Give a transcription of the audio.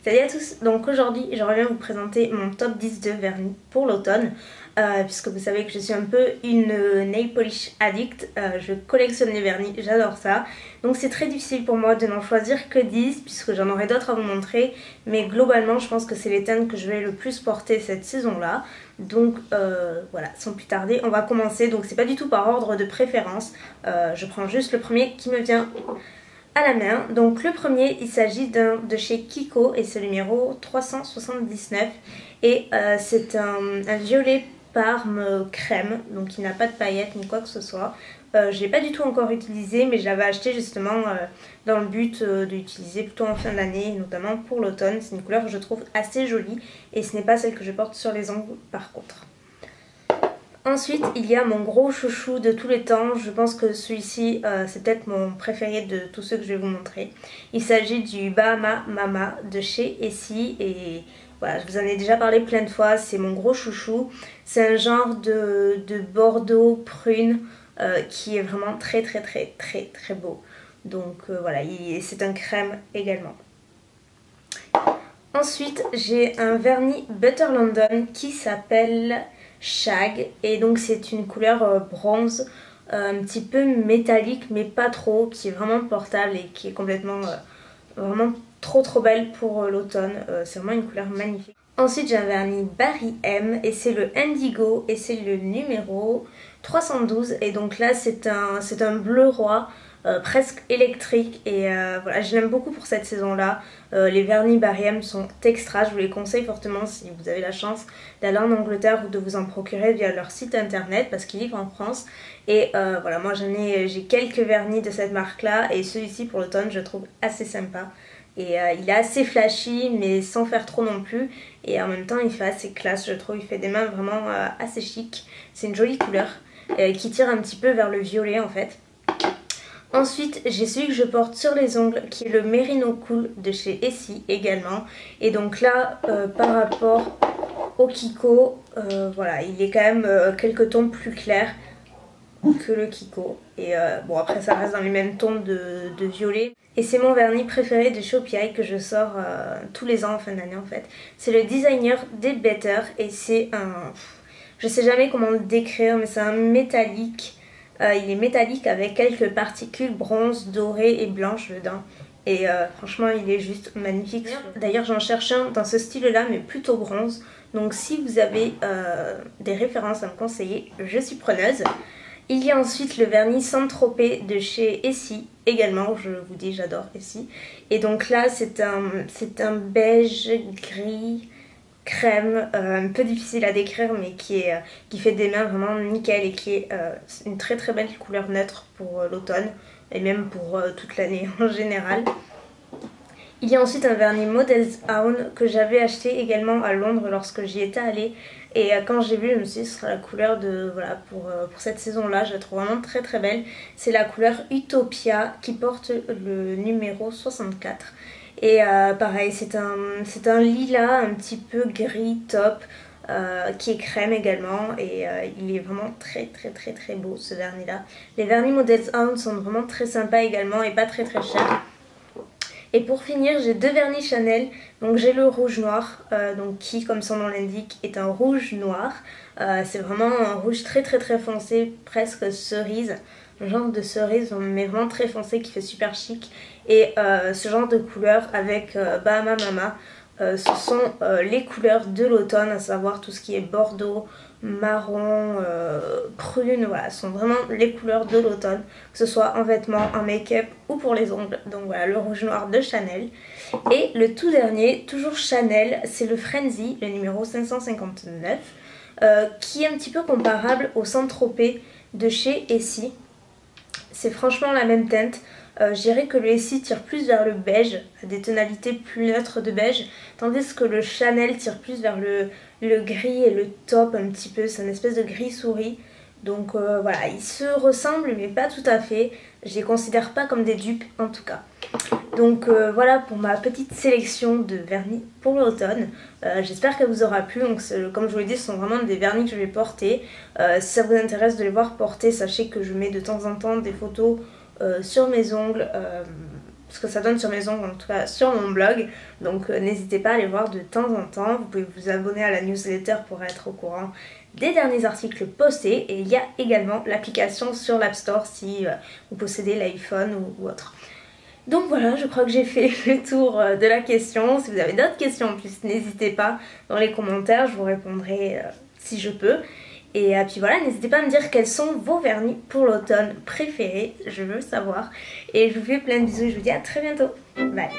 Salut à tous, donc aujourd'hui j'aimerais bien vous présenter mon top 10 de vernis pour l'automne puisque vous savez que je suis un peu une nail polish addict, je collectionne les vernis, j'adore ça. Donc c'est très difficile pour moi de n'en choisir que 10 puisque j'en aurai d'autres à vous montrer, mais globalement je pense que c'est les teintes que je vais le plus porter cette saison là. Donc voilà, sans plus tarder on va commencer, donc c'est pas du tout par ordre de préférence, je prends juste le premier qui me vient à la main. Donc le premier, il s'agit d'un de chez Kiko et c'est le numéro 379 et c'est un violet parme crème, donc il n'a pas de paillettes ni quoi que ce soit. Je ne l'ai pas du tout encore utilisé, mais je l'avais acheté justement dans le but de l'utiliser plutôt en fin d'année, notamment pour l'automne. C'est une couleur que je trouve assez jolie et ce n'est pas celle que je porte sur les ongles par contre. Ensuite, il y a mon gros chouchou de tous les temps. Je pense que celui-ci, c'est peut-être mon préféré de tous ceux que je vais vous montrer. Il s'agit du Bahama Mama de chez Essie. Et voilà, je vous en ai déjà parlé plein de fois. C'est mon gros chouchou. C'est un genre de bordeaux prune qui est vraiment très beau. Donc voilà, c'est un crème également. Ensuite, j'ai un vernis Butter London qui s'appelle Shag et donc c'est une couleur bronze un petit peu métallique mais pas trop, qui est vraiment portable et qui est complètement vraiment trop belle pour l'automne. C'est vraiment une couleur magnifique. Ensuite j'ai un vernis Barry M et c'est le Indigo et c'est le numéro 312 et donc là c'est un bleu roi. Presque électrique et voilà, je l'aime beaucoup pour cette saison là. Les vernis Barry M sont extra, je vous les conseille fortement si vous avez la chance d'aller en Angleterre ou de vous en procurer via leur site internet parce qu'ils livrent en France. Et voilà, moi j'ai quelques vernis de cette marque là et celui-ci pour l'automne je trouve assez sympa. Et il est assez flashy mais sans faire trop non plus et en même temps il fait assez classe, je trouve. Il fait des mains vraiment assez chic. C'est une jolie couleur qui tire un petit peu vers le violet en fait. Ensuite j'ai celui que je porte sur les ongles qui est le Merino Cool de chez Essie également. Et donc là par rapport au Kiko, voilà, il est quand même quelques tons plus clairs que le Kiko. Et bon après ça reste dans les mêmes tons de violet. Et c'est mon vernis préféré de Shopee que je sors tous les ans en fin d'année en fait. C'est le Designer Day Better et c'est un... je sais jamais comment le décrire mais c'est un métallique. Il est métallique avec quelques particules bronze, dorées et blanches dedans. Et franchement il est juste magnifique. D'ailleurs j'en cherche un dans ce style là mais plutôt bronze. Donc si vous avez des références à me conseiller, je suis preneuse. Il y a ensuite le vernis Saint-Tropez de chez Essie également. Je vous dis j'adore Essie. Et donc là c'est un beige gris crème, un peu difficile à décrire mais qui fait des mains vraiment nickel et qui est une très belle couleur neutre pour l'automne et même pour toute l'année en général. Il y a ensuite un vernis Models Own que j'avais acheté également à Londres lorsque j'y étais allée et quand j'ai vu je me suis dit ce sera la couleur de voilà pour cette saison là, je la trouve vraiment très belle. C'est la couleur Utopia qui porte le numéro 64. Et pareil, c'est un lilas un petit peu gris top qui est crème également et il est vraiment très beau ce vernis là. Les vernis Models Own sont vraiment très sympas également et pas très chers. Et pour finir j'ai deux vernis Chanel, donc j'ai le rouge noir donc qui comme son nom l'indique est un rouge noir. C'est vraiment un rouge très foncé, presque cerise. Un genre de cerise mais vraiment très foncé qui fait super chic. Et ce genre de couleur avec Bahama Mama, ce sont les couleurs de l'automne, à savoir tout ce qui est bordeaux, marron, prune, voilà, ce sont vraiment les couleurs de l'automne, que ce soit en vêtements, en make-up ou pour les ongles. Donc voilà, le rouge noir de Chanel. Et le tout dernier, toujours Chanel, c'est le Frenzy, le numéro 559, qui est un petit peu comparable au Saint-Tropez de chez Essie. C'est franchement la même teinte. Je dirais que le Essie tire plus vers le beige, des tonalités plus neutres de beige, tandis que le Chanel tire plus vers le gris et le taupe un petit peu, c'est une espèce de gris souris. Donc voilà, ils se ressemblent mais pas tout à fait, je les considère pas comme des dupes en tout cas. Donc voilà pour ma petite sélection de vernis pour l'automne. J'espère qu'elle vous aura plu. Donc comme je vous l'ai dit, ce sont vraiment des vernis que je vais porter. Si ça vous intéresse de les voir porter, sachez que je mets de temps en temps des photos sur mes ongles parce que ça donne sur mes ongles, en tout cas sur mon blog. Donc n'hésitez pas à aller voir de temps en temps. Vous pouvez vous abonner à la newsletter pour être au courant des derniers articles postés. Et il y a également l'application sur l'App Store si vous possédez l'iPhone ou autre. Donc voilà, je crois que j'ai fait le tour de la question. Si vous avez d'autres questions en plus, n'hésitez pas dans les commentaires, je vous répondrai si je peux. Et puis voilà, n'hésitez pas à me dire quels sont vos vernis pour l'automne préférés, je veux savoir. Et je vous fais plein de bisous et je vous dis à très bientôt. Bye.